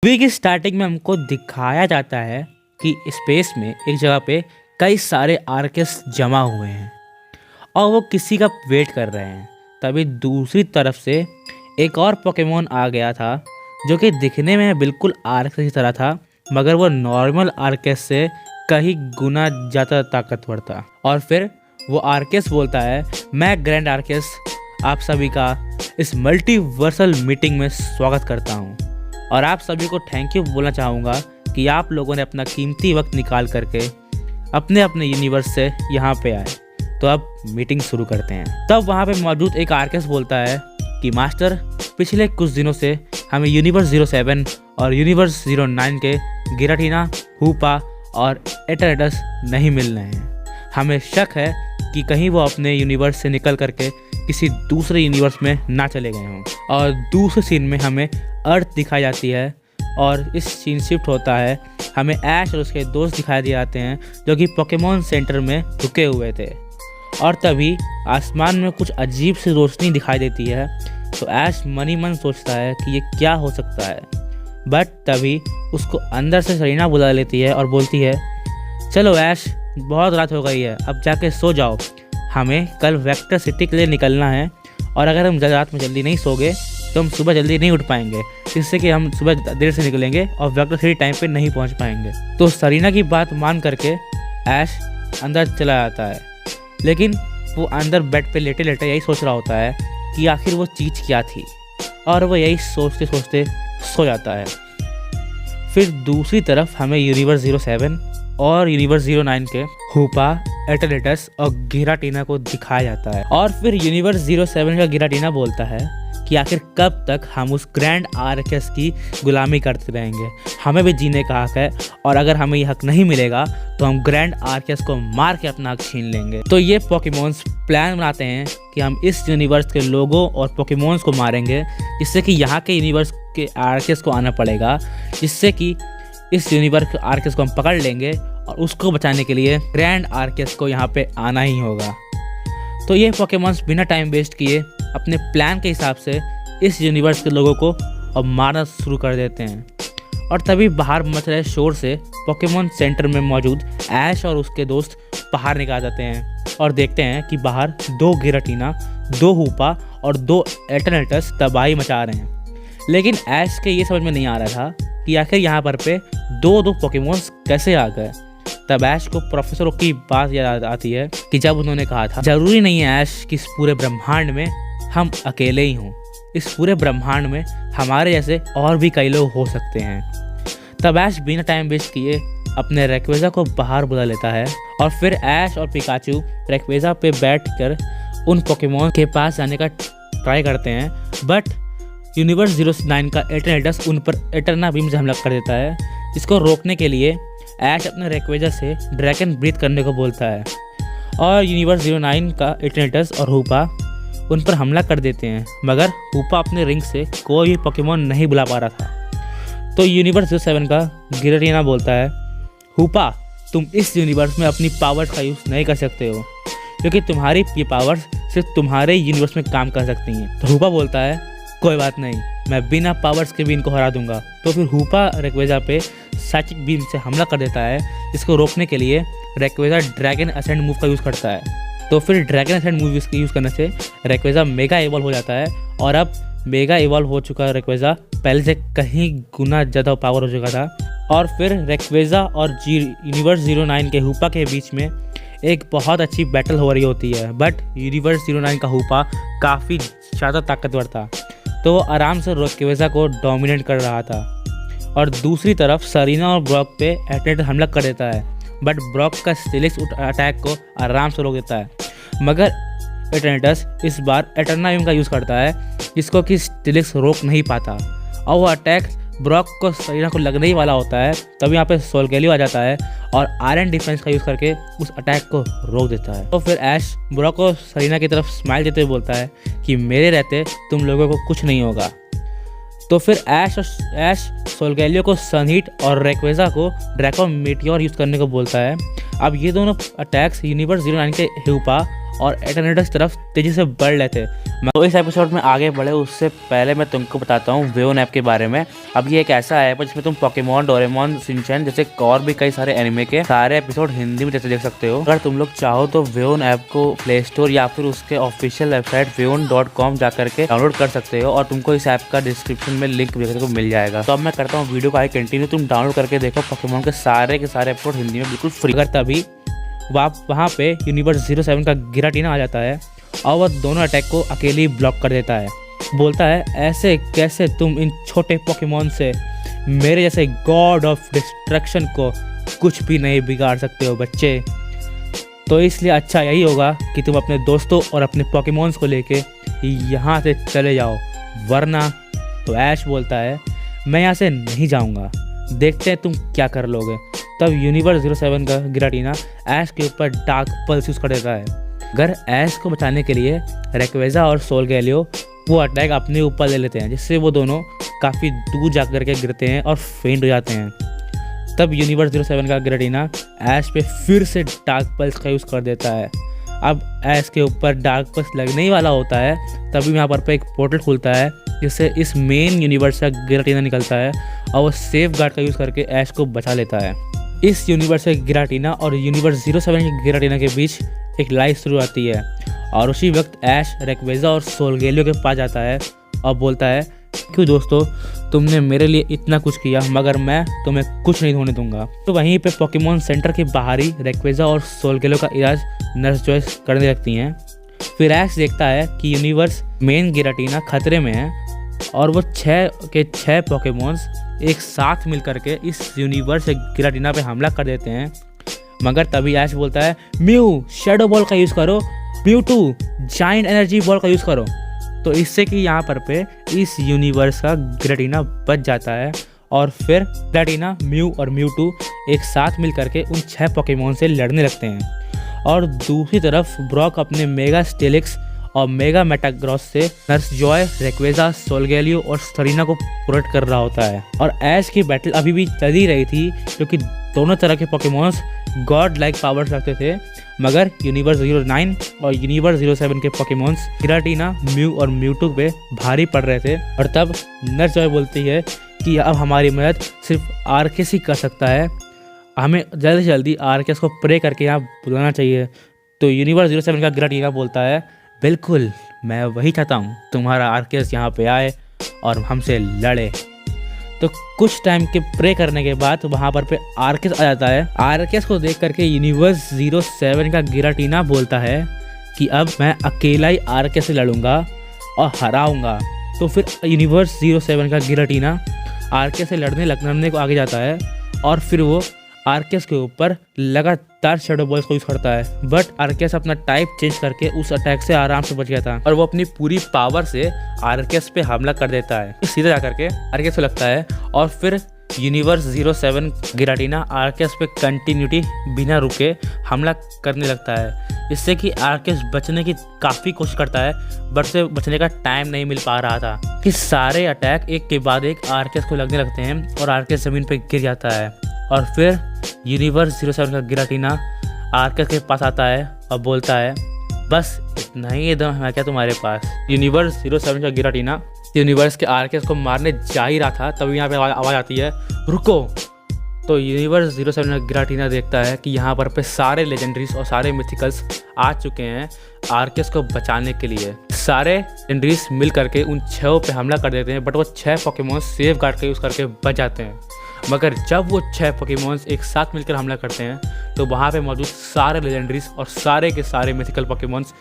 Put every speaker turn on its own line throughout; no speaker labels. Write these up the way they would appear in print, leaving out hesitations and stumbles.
Movie की starting में हमको दिखाया जाता है कि स्पेस में एक जगह पे कई सारे आर्केस जमा हुए हैं और वो किसी का वेट कर रहे हैं। तभी दूसरी तरफ से एक और पोकेमोन आ गया था जो कि दिखने में बिल्कुल आर्केस की तरह था, मगर वो नॉर्मल आर्केस से कहीं गुना ज़्यादा ताकतवर था। और फिर वो आर्केस बोलता है, मैं ग्रैंड आर्केस आप सभी का इस मल्टीवर्सल मीटिंग में स्वागत करता हूँ और आप सभी को थैंक यू बोलना चाहूँगा कि आप लोगों ने अपना कीमती वक्त निकाल करके अपने अपने यूनिवर्स से यहाँ पे आए। तो अब मीटिंग शुरू करते हैं। तब वहाँ पे मौजूद एक आर्केस बोलता है कि मास्टर, पिछले कुछ दिनों से हमें यूनिवर्स 07 और यूनिवर्स 09 के गिराटीना, हूपा और एटरडस नहीं मिल रहे हैं। हमें शक है कि कहीं वो अपने यूनिवर्स से निकल करके किसी दूसरे यूनिवर्स में ना चले गए हों। और दूसरे सीन में हमें अर्थ दिखाई जाती है और इस सीन शिफ्ट होता है, हमें ऐश और उसके दोस्त दिखाई दिए जाते हैं जो कि पोकेमॉन सेंटर में रुके हुए थे। और तभी आसमान में कुछ अजीब सी रोशनी दिखाई देती है। तो ऐश मन ही मन सोचता है कि ये क्या हो सकता है, बट तभी उसको अंदर से सरीना बुला लेती है और बोलती है, चलो ऐश, बहुत रात हो गई है, अब जाके सो जाओ। हमें कल वेक्टर सिटी के लिए निकलना है और अगर हम रात में जल्दी नहीं सोगे तो हम सुबह जल्दी नहीं उठ पाएंगे, जिससे कि हम सुबह देर से निकलेंगे और वेक्टर सिटी टाइम पे नहीं पहुंच पाएंगे। तो सरीना की बात मान करके ऐश अंदर चला जाता है, लेकिन वो अंदर बेड पे लेटे लेटे यही सोच रहा होता है कि आखिर वो चीज़ क्या थी, और वो यही सोचते सोचते सो जाता है। फिर दूसरी तरफ हमें यूनिवर्स 07 और यूनिवर्स 09 के हूपा, एटरडस और गिराटीना को दिखाया जाता है। और फिर यूनिवर्स 07 का गिराटीना बोलता है कि आखिर कब तक हम उस ग्रैंड आर्केस की गुलामी करते रहेंगे, हमें भी जीने का हक है और अगर हमें ये हक नहीं मिलेगा तो हम ग्रैंड आर्केस को मार के अपना हक छीन लेंगे। तो ये पोकेमॉन्स प्लान बनाते हैं कि हम इस यूनिवर्स के लोगों और पोकेमॉन्स को मारेंगे, जिससे कि यहाँ के यूनिवर्स के आर्केस को आना पड़ेगा, जिससे कि इस यूनिवर्स आर्केस को हम पकड़ लेंगे और उसको बचाने के लिए ग्रैंड आर्केस को यहाँ पे आना ही होगा। तो ये पोकेमॉन्स बिना टाइम वेस्ट किए अपने प्लान के हिसाब से इस यूनिवर्स के लोगों को अब मारना शुरू कर देते हैं। और तभी बाहर मच रहे शोर से पोकेमॉन सेंटर में मौजूद ऐश और उसके दोस्त बाहर निकल जाते हैं और देखते हैं कि बाहर 2 गिराटीना, 2 हूपा और 2 एटरडस तबाही मचा रहे हैं। लेकिन ऐश के ये समझ में नहीं आ रहा था कि आखिर यहाँ पर पे 2 पोकेमॉन्स कैसे आ गए। तब ऐश को प्रोफेसरों की बात याद आती है कि जब उन्होंने कहा था, जरूरी नहीं है ऐश कि इस पूरे ब्रह्मांड में हम अकेले ही हों, इस पूरे ब्रह्मांड में हमारे जैसे और भी कई लोग हो सकते हैं। तब ऐश बिना टाइम वेस्ट किए अपने रेक्वेजा को बाहर बुला लेता है और फिर ऐश और पिकाचू रेक्वेजा पे बैठकर उन पोकेमॉन के पास जाने का ट्राई करते हैं, बट यूनिवर्स 09 का एटरडस उन पर एटर्ना बीम से हमला कर देता है, जिसको रोकने के लिए ऐश अपने रेक्वेजा से ड्रैगन ब्रीथ करने को बोलता है और यूनिवर्स 09 का एटरडस और हूपा उन पर हमला कर देते हैं, मगर हूपा अपने रिंग से कोई भी पोकेमॉन नहीं बुला पा रहा था। तो यूनिवर्स 07 का गिराटीना बोलता है, हूपा, तुम इस यूनिवर्स में अपनी पावर्स का यूज़ नहीं कर सकते हो, क्योंकि तुम्हारी ये पावर्स सिर्फ तुम्हारे यूनिवर्स में काम कर सकती हैं। तो हूपा बोलता है, कोई बात नहीं, मैं बिना पावर्स के भी इनको हरा दूंगा। तो फिर हूपा रेक्वेजा पे साइकिक बीम से हमला कर देता है, जिसको रोकने के लिए रेक्वेजा ड्रैगन असेंड मूव का यूज़ करता है। तो फिर ड्रैगन असेंड मूव यूज़ करने से रेक्वेजा मेगा इवॉल्व हो जाता है और अब मेगा इवॉल्व हो चुका रेक्वेजा पहले से कहीं गुना ज़्यादा पावर हो चुका था। और फिर रेक्वेजा और यूनिवर्स 09 के हूपा के बीच में एक बहुत अच्छी बैटल हो रही होती है, बट यूनिवर्स 09 का हूपा काफ़ी ज़्यादा ताकतवर था, तो वो आराम से रेक्वेजा को डोमिनेट कर रहा था। और दूसरी तरफ सरीना और ब्रॉक पे एटरडस हमला कर देता है, बट ब्रॉक का स्टिलिक्स अटैक को आराम से रोक देता है, मगर एटरडस इस बार एटर्ना बीम का यूज़ करता है, जिसको कि स्टिलिक्स रोक नहीं पाता और वो अटैक ब्रॉक को सरीना को लगने ही वाला होता है। तभी यहाँ पे सोलगेलियो आ जाता है और आयरन डिफेंस का यूज़ करके उस अटैक को रोक देता है। तो फिर ऐश ब्रॉक को सरीना की तरफ स्माइल देते हुए बोलता है कि मेरे रहते तुम लोगों को कुछ नहीं होगा। तो फिर ऐश सोलगेलियो को सनहीट और रेक्वेजा को ड्रैको मीटियोर यूज़ करने को बोलता है। अब ये दोनों अटैक्स यूनिवर्स 09 के हूपा और एटर्नेटस की तरफ तेज़ी से बढ़ रहे थे। तो इस एपिसोड में आगे बढ़े उससे पहले मैं तुमको बताता हूँ वेओन ऐप के बारे में। अब ये एक ऐसा ऐप है जिसमें तुम पोकेमॉन, डोरेमोन, शिनचैन जैसे और भी कई सारे एनिमे के सारे एपिसोड हिंदी में जैसे देख सकते हो। अगर तुम लोग चाहो तो वेओन ऐप को प्ले स्टोर या फिर उसके ऑफिशियल वेबसाइट weon.com जा करके डाउनलोड कर सकते हो और तुमको इस ऐप का डिस्क्रिप्शन में लिंक देखने को मिल जाएगा। तो अब मैं करता हूँ वीडियो को आगे कंटिन्यू, तुम डाउनलोड करके देखो पोकेमॉन के सारे एपिसोड हिंदी में बिल्कुल फ्री। अगर तभी वहाँ पे यूनिवर्स 07 का गिराटीना आ जाता है और वह दोनों अटैक को अकेले ही ब्लॉक कर देता है। बोलता है ऐसे कैसे तुम इन छोटे पोकेमॉन से मेरे जैसे गॉड ऑफ डिस्ट्रक्शन को कुछ भी नहीं बिगाड़ सकते हो बच्चे। तो इसलिए अच्छा यही होगा कि तुम अपने दोस्तों और अपने पोकेमॉन्स को लेके यहाँ से चले जाओ, वरना। तो ऐश बोलता है मैं यहाँ से नहीं जाऊँगा, देखते हैं तुम क्या कर लोगे। तब यूनिवर्स 07 का गिराटीना ऐश के ऊपर डार्क पल्स यूज कर देता है। अगर ऐश को बचाने के लिए रेक्वेजा और सोलगैलियो वो अटैक अपने ऊपर ले लेते हैं, जिससे वो दोनों काफ़ी दूर जा कर के गिरते हैं और फेंट हो जाते हैं। तब यूनिवर्स 07 का गिराटीना ऐश पे फिर से डार्क पल्स का यूज़ कर देता है। अब ऐश के ऊपर डार्क पल्स लगने ही वाला होता है, तभी यहाँ पर एक पोर्टल खुलता है जिससे इस मेन यूनिवर्स का गिराटीना निकलता है और वो सेफ गार्ड का यूज़ करके ऐश को बचा लेता है। इस यूनिवर्स के गिराटीना और यूनिवर्स 07 के गिराटीना के बीच एक लड़ाई शुरू आती है और उसी वक्त ऐश रेक्वेजा और सोलगैलियो के पास जाता है और बोलता है क्यों दोस्तों, तुमने मेरे लिए इतना कुछ किया मगर मैं तुम्हें कुछ नहीं होने दूंगा। तो वहीं पे पोकेमॉन सेंटर के बाहर ही रेक्वेजा और सोलगैलियो का इलाज नर्स जॉयस करने लगती हैं। फिर ऐश देखता है कि यूनिवर्स मेन गिराटीना खतरे में है और वो 6 के 6 पोकेमॉन्स एक साथ मिल करके इस यूनिवर्स के गिराटीना पे हमला कर देते हैं। मगर तभी ऐश बोलता है म्यू शैडो बॉल का यूज़ करो, म्यूटू जायंट एनर्जी बॉल का यूज़ करो। तो इससे कि यहाँ पर पे इस यूनिवर्स का गिराटीना बच जाता है और फिर गिराटीना, म्यू और म्यूटू एक साथ मिल करके उन 6 पोकेमॉन से लड़ने लगते हैं। और दूसरी तरफ ब्रॉक अपने मेगा स्टेलिक्स और मेगा मेटाग्रॉस से नर्स जॉय, रेक्वेजा, सोलगैलियो और सरीना को प्रोटेक्ट कर रहा होता है। और ऐश की बैटल अभी भी चल ही रही थी क्योंकि दोनों तरह के पोकेमॉन्स गॉड लाइक पावर्स रखते थे। मगर यूनिवर्स 09 और यूनिवर्स 07 के पोकेमॉन्स गिराटीना, म्यू और म्यूटू पे भारी पड़ रहे थे। और तब नर्स जॉय बोलती है कि अब हमारी मदद सिर्फ आर्केस ही कर सकता है, हमें जल्दी से जल्दी आर्केस को प्रे करके यहाँ बुलाना चाहिए। तो यूनिवर्स 07 का गिराटीना बोलता है बिल्कुल, मैं वही चाहता हूँ, तुम्हारा आर्केस यहाँ पे आए और हमसे लड़े। तो कुछ टाइम के प्रे करने के बाद वहाँ पर पे आर्केस आ जाता है। आर्केस को देख करके यूनिवर्स 07 का गिराटीना बोलता है कि अब मैं अकेला ही आर्केस से लड़ूंगा और हराऊंगा। तो फिर यूनिवर्स 07 का गिराटीना आर्केस से लड़ने को आगे जाता है और फिर वो आर्केस के ऊपर लगातार शैडो बॉल्स को यूज करता है। बट आर्केस अपना टाइप चेंज करके उस अटैक से आराम से बच गया था और वो अपनी पूरी पावर से आर्केस पे हमला कर देता है। सीधा जाकर के आर्केस को लगता है और फिर यूनिवर्स 07 गिराटीना आर्केस पे कंटिन्यूटी बिना रुके हमला करने लगता है, जिससे कि आर्केस बचने की काफ़ी कोशिश करता है बट उसे बचने का टाइम नहीं मिल पा रहा था कि सारे अटैक एक के बाद एक आर्केस को लगने लगते हैं और आर्केस ज़मीन पे गिर जाता है। और फिर यूनिवर्स 07 का गिराटीना आर्केस के पास आता है और बोलता है बस इतना ही दम है क्या तुम्हारे पास। यूनिवर्स 07 का गिराटीना यूनिवर्स के आर्केस को मारने जा ही रहा था, तभी यहाँ पे आवाज़ आती है रुको। तो यूनिवर्स 07 का गिराटीना देखता है कि यहाँ पर पे सारे लेजेंडरीज और सारे मिथिकल्स आ चुके हैं आर्केस को बचाने के लिए। सारे लेजेंडरीज मिल करके उन 6 पे हमला कर देते हैं बट वो 6 पोकेमॉन सेफ गार्ड का यूज़ करके बच जाते हैं। मगर जब वो 6 पोकेमॉन्स एक साथ मिलकर हमला करते हैं तो वहाँ पे मौजूद सारे लेजेंडरीज और सारे के सारे मिथिकल पोकेमॉन्स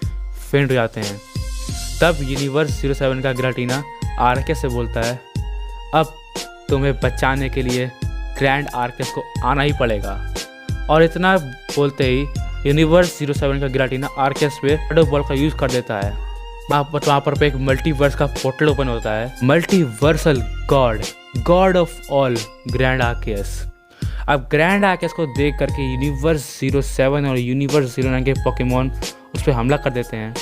फेंट हो जाते हैं। तब यूनिवर्स 07 का गिराटीना आर्केस से बोलता है अब तुम्हें बचाने के लिए ग्रैंड आर्केस को आना ही पड़ेगा। और इतना बोलते ही यूनिवर्स 07 का गिराटीना आर्केस पे शैडो बॉल का यूज़ कर देता है। वहाँ पर एक मल्टीवर्स का पोर्टल ओपन होता है। Multiversal God of all grand आर्केस। अब ग्रैंड आर्केस को देख करके यूनिवर्स 07 और यूनिवर्स 09 के पोकेमॉन उस पर हमला कर देते हैं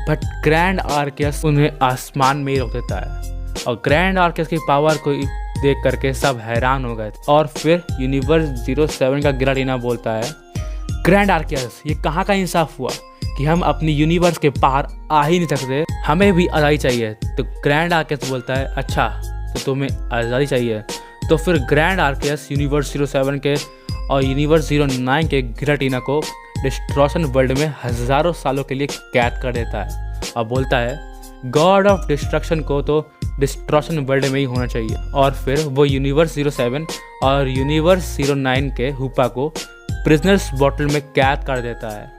बट ग्रैंड आर्केस उन्हें आसमान में ही रोक देता है और ग्रैंड आर्केस की पावर को देख करके सब हैरान हो गए। और फिर यूनिवर्स 07 का गिराटीना बोलता है ग्रैंड आर्केस ये कहाँ का इंसाफ हुआ कि हम अपनी यूनिवर्स के बाहर आ ही नहीं सकते, हमें भी आज़ादी चाहिए। तो ग्रैंड आर्कियस बोलता है अच्छा तो तुम्हें आज़ादी चाहिए, तो फिर ग्रैंड आर्कियस यूनिवर्स 07 के और यूनिवर्स 09 के गिराटीना को डिस्ट्रॉशन वर्ल्ड में हज़ारों सालों के लिए कैद कर देता है और बोलता है गॉड ऑफ डिस्ट्रक्शन को तो डिस्ट्रॉशन वर्ल्ड में ही होना चाहिए। और फिर वो यूनिवर्स 07 और यूनिवर्स 09 के हुपा को प्रिजनर्स बॉटल में कैद कर देता है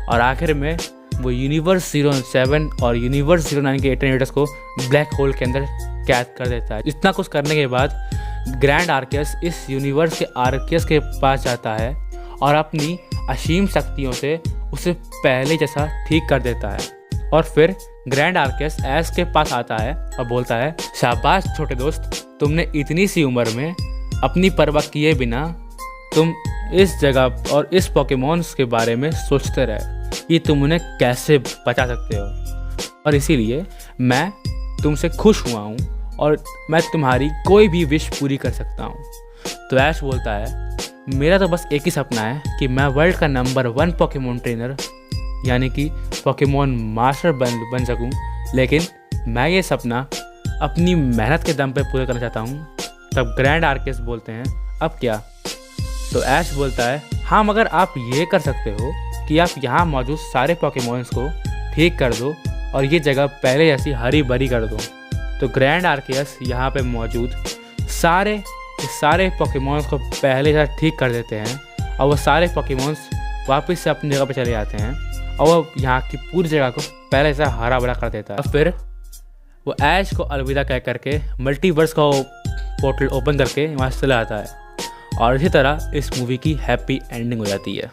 और आखिर में वो यूनिवर्स 07 और यूनिवर्स 09 के एटर्नेटर्स को ब्लैक होल के अंदर कैद कर देता है। इतना कुछ करने के बाद ग्रैंड आर्कियस इस यूनिवर्स के आर्कियस के पास जाता है और अपनी असीम शक्तियों से उसे पहले जैसा ठीक कर देता है। और फिर ग्रैंड आर्कियस ऐश के पास आता है और बोलता है शाबाश छोटे दोस्त, तुमने इतनी सी उम्र में अपनी परवाह किए बिना तुम इस जगह और इस पोकेमॉन्स के बारे में सोचते रहे कि तुम उन्हें कैसे बचा सकते हो, और इसीलिए मैं तुमसे खुश हुआ हूँ और मैं तुम्हारी कोई भी विश पूरी कर सकता हूँ। तो ऐश बोलता है मेरा तो बस एक ही सपना है कि मैं वर्ल्ड का नंबर 1 पोकेमॉन ट्रेनर यानी कि पोकेमॉन मास्टर बन सकूं, लेकिन मैं ये सपना अपनी मेहनत के दम पे पूरा करना चाहता हूँ। तब ग्रैंड आर्कियस बोलते हैं अब क्या? तो ऐश बोलता है हाँ, मगर आप ये कर सकते हो कि आप यहाँ मौजूद सारे पोकेमॉन्स को ठीक कर दो और ये जगह पहले जैसी हरी भरी कर दो। तो ग्रैंड आर्कियस यहाँ पे मौजूद सारे पोकेमॉन्स को पहले जैसा ठीक कर देते हैं और वो सारे पोकेमॉन्स वापस से अपनी जगह पे चले जाते हैं और वो यहाँ की पूरी जगह को पहले जैसा हरा भरा कर देता है। और फिर वो ऐश को अलविदा कह करके मल्टीवर्स का पोर्टल ओपन करके वहाँ से चला आता है और इसी तरह इस मूवी की हैप्पी एंडिंग हो जाती है।